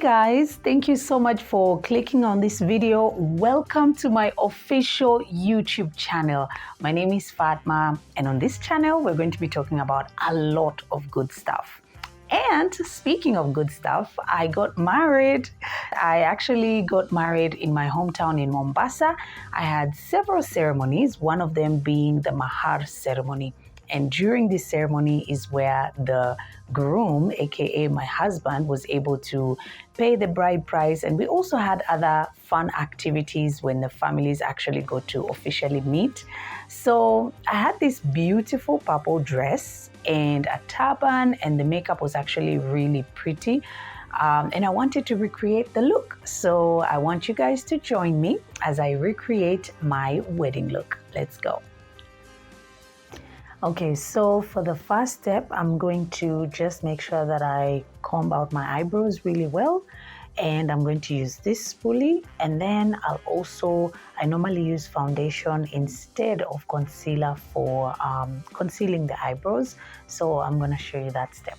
guys, thank you so much for clicking on this video. Welcome to my official YouTube channel. My name is Fatma, and on this channel we're going to be talking about a lot of good stuff. And speaking of good stuff, I got married. I actually got married in my hometown in Mombasa. I had several ceremonies, one of them being the mahar ceremony. And during this ceremony is where the groom, aka my husband, was able to pay the bride price. And we also had other fun activities when the families actually got to officially meet. So I had this beautiful purple dress and a turban, and the makeup was actually really pretty. And I wanted to recreate the look. So I want you guys to join me as I recreate my wedding look. Let's go. Okay, so for the first step, I'm going to just make sure that I comb out my eyebrows really well. And I'm going to use this spoolie. And then I normally use foundation instead of concealer for concealing the eyebrows. So I'm going to show you that step.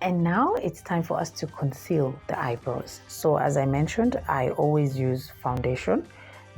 And now it's time for us to conceal the eyebrows. So as I mentioned, I always use foundation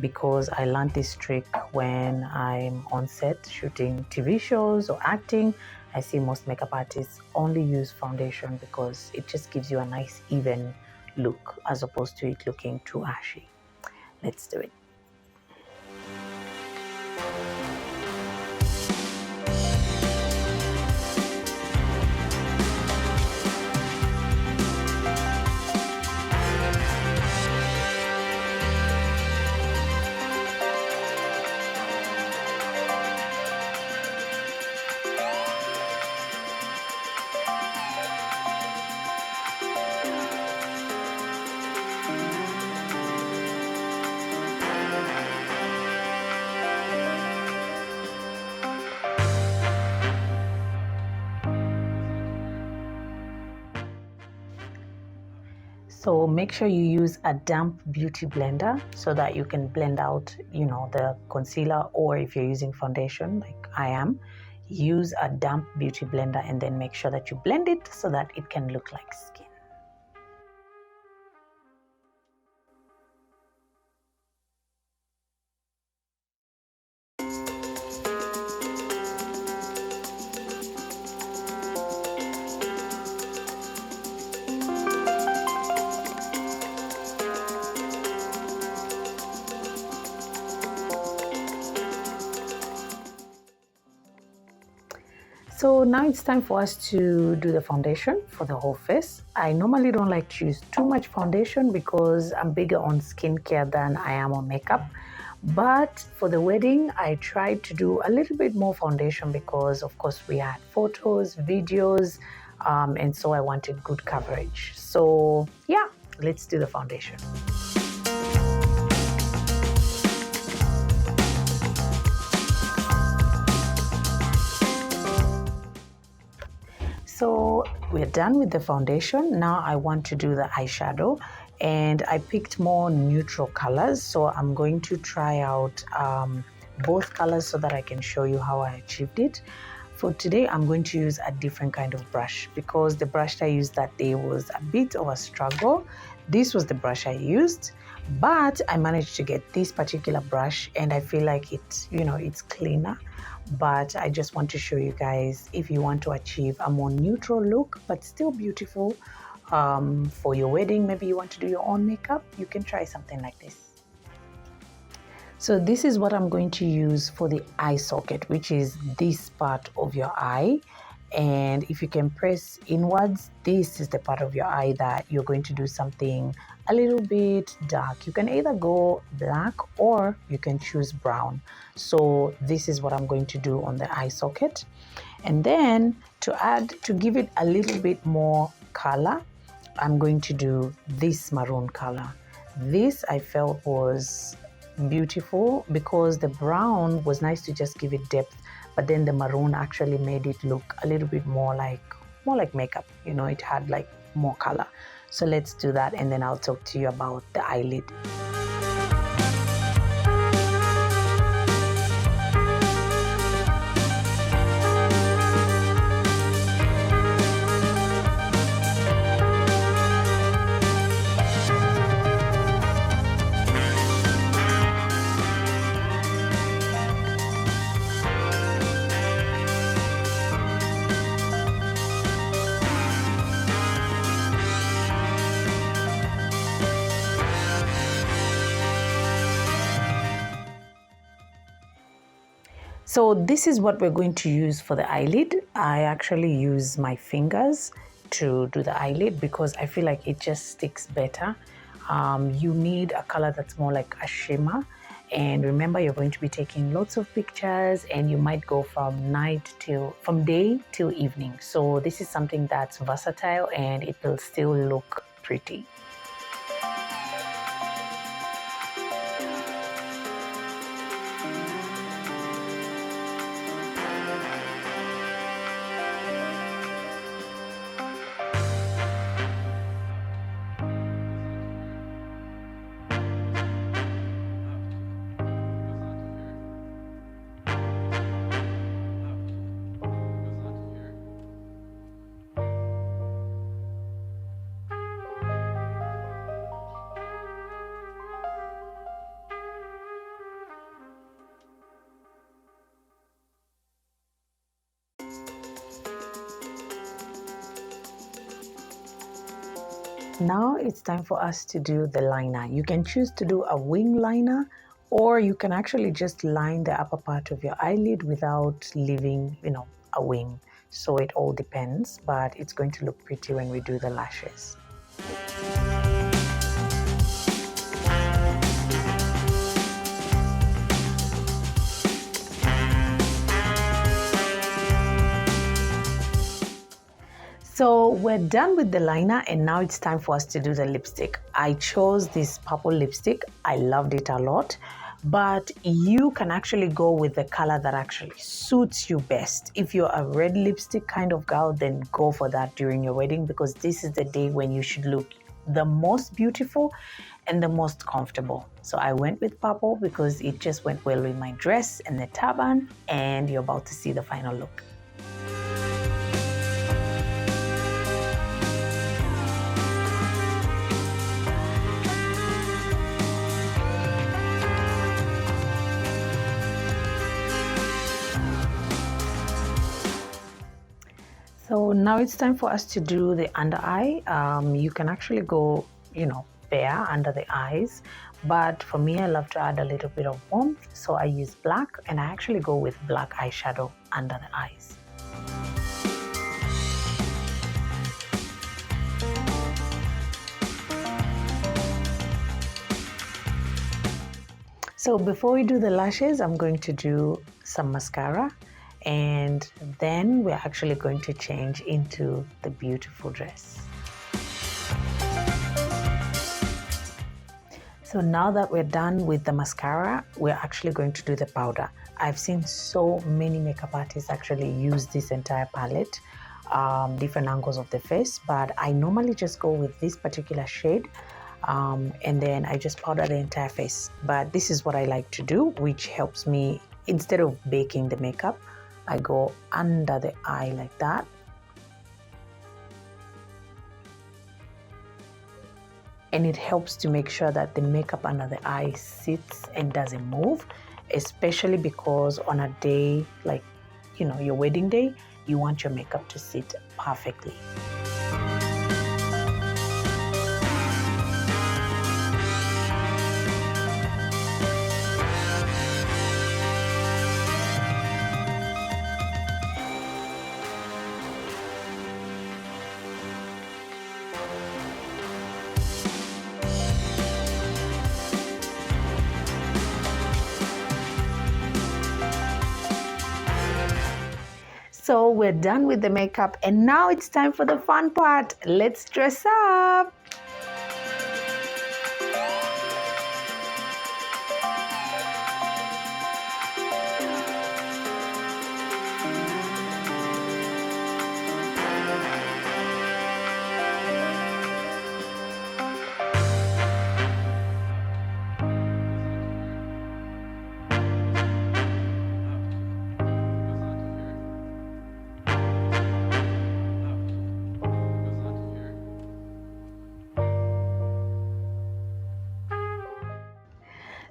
because I learned this trick when I'm on set shooting TV shows or acting. I see most makeup artists only use foundation because it just gives you a nice even look as opposed to it looking too ashy. Let's do it. So make sure you use a damp beauty blender so that you can blend out, the concealer, or if you're using foundation like I am, use a damp beauty blender and then make sure that you blend it so that it can look like skin. So now it's time for us to do the foundation for the whole face. I normally don't like to use too much foundation because I'm bigger on skincare than I am on makeup. But for the wedding, I tried to do a little bit more foundation because, of course, we had photos, videos, and so I wanted good coverage. So yeah, let's do the foundation. So we're done with the foundation. Now I want to do the eyeshadow, and I picked more neutral colors. So I'm going to try out both colors so that I can show you how I achieved it. For today, I'm going to use a different kind of brush because the brush I used that day was a bit of a struggle. This was the brush I used, but I managed to get this particular brush and I feel like it's cleaner. But I just want to show you guys, if you want to achieve a more neutral look but still beautiful for your wedding, maybe you want to do your own makeup, you can try something like this. So this is what I'm going to use for the eye socket, which is this part of your eye. And if you can press inwards, this is the part of your eye that you're going to do something a little bit dark. You can either go black or you can choose brown. So this is what I'm going to do on the eye socket. And then to give it a little bit more color, I'm going to do this maroon color. This I felt was beautiful because the brown was nice to just give it depth, but then the maroon actually made it look a little bit more like makeup. You know, it had like more color. So let's do that, and then I'll talk to you about the eyelid. So this is what we're going to use for the eyelid. I actually use my fingers to do the eyelid because I feel like it just sticks better. You need a color that's more like a shimmer. And remember, you're going to be taking lots of pictures and you might go from day till evening. So this is something that's versatile and it will still look pretty. Now it's time for us to do the liner. You can choose to do a wing liner, or you can actually just line the upper part of your eyelid without leaving, a wing. So it all depends, but it's going to look pretty when we do the lashes. So we're done with the liner and now it's time for us to do the lipstick. I chose this purple lipstick. I loved it a lot, but you can actually go with the color that actually suits you best. If you're a red lipstick kind of girl, then go for that during your wedding because this is the day when you should look the most beautiful and the most comfortable. So I went with purple because it just went well with my dress and the turban, and you're about to see the final look. So now it's time for us to do the under eye. You can actually go, bare under the eyes, but for me, I love to add a little bit of warmth. So I use black and I actually go with black eyeshadow under the eyes. So before we do the lashes, I'm going to do some mascara. And then we're actually going to change into the beautiful dress. So now that we're done with the mascara, we're actually going to do the powder. I've seen so many makeup artists actually use this entire palette, different angles of the face, but I normally just go with this particular shade. And then I just powder the entire face. But this is what I like to do, which helps me, instead of baking the makeup, I go under the eye like that. And it helps to make sure that the makeup under the eye sits and doesn't move, especially because on a day like, your wedding day, you want your makeup to sit perfectly. So we're done with the makeup and now it's time for the fun part. Let's dress up.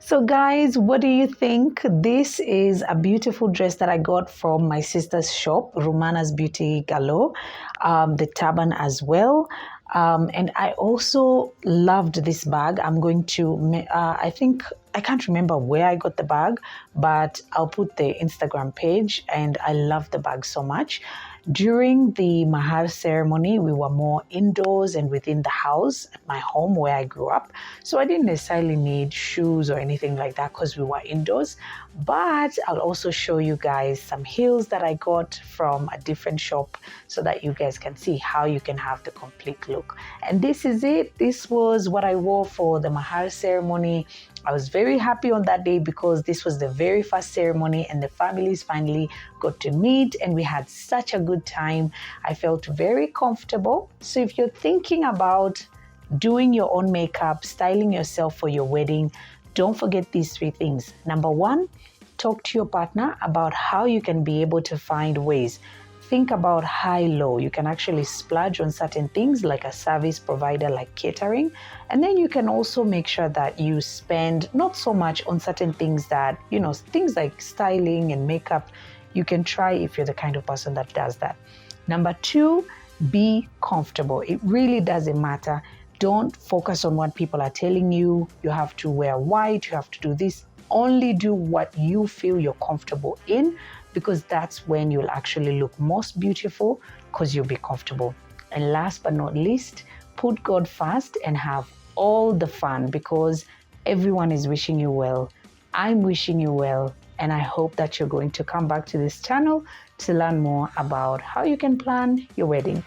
So guys, what do you think? This is a beautiful dress that I got from my sister's shop, Romana's Beauty Galore, the turban as well. And I also loved this bag. I'm going to, I think, I can't remember where I got the bag, but I'll put the Instagram page, and I love the bag so much. During the Mahar ceremony, we were more indoors and within the house at my home where I grew up. So I didn't necessarily need shoes or anything like that because we were indoors. But I'll also show you guys some heels that I got from a different shop so that you guys can see how you can have the complete look. And this is it. This was what I wore for the Mahar ceremony. I was very happy on that day because this was the very first ceremony and the families finally got to meet and we had such a good time. I felt very comfortable. So if you're thinking about doing your own makeup, styling yourself for your wedding, don't forget these 3 things. Number 1, talk to your partner about how you can be able to find ways. Think about high-low. You can actually splurge on certain things like a service provider like catering. And then you can also make sure that you spend not so much on certain things that, things like styling and makeup. You can try if you're the kind of person that does that. Number 2, be comfortable. It really doesn't matter. Don't focus on what people are telling you. You have to wear white, you have to do this. Only do what you feel you're comfortable in, because that's when you'll actually look most beautiful, because you'll be comfortable. And last but not least, put God first and have all the fun, because everyone is wishing you well. I'm wishing you well, and I hope that you're going to come back to this channel to learn more about how you can plan your wedding.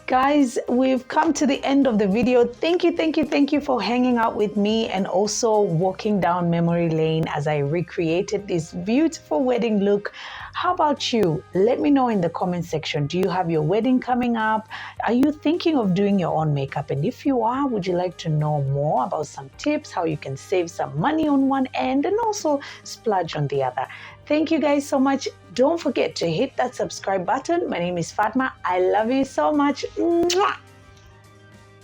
Guys, we've come to the end of the video. Thank you for hanging out with me and also walking down memory lane as I recreated this beautiful wedding look. How about you? Let me know in the comment section. Do you have your wedding coming up? Are you thinking of doing your own makeup? And if you are, would you like to know more about some tips, how you can save some money on one end and also splurge on the other? Thank you guys so much. Don't forget to hit that subscribe button. My name is Fatma. I love you so much. Mwah!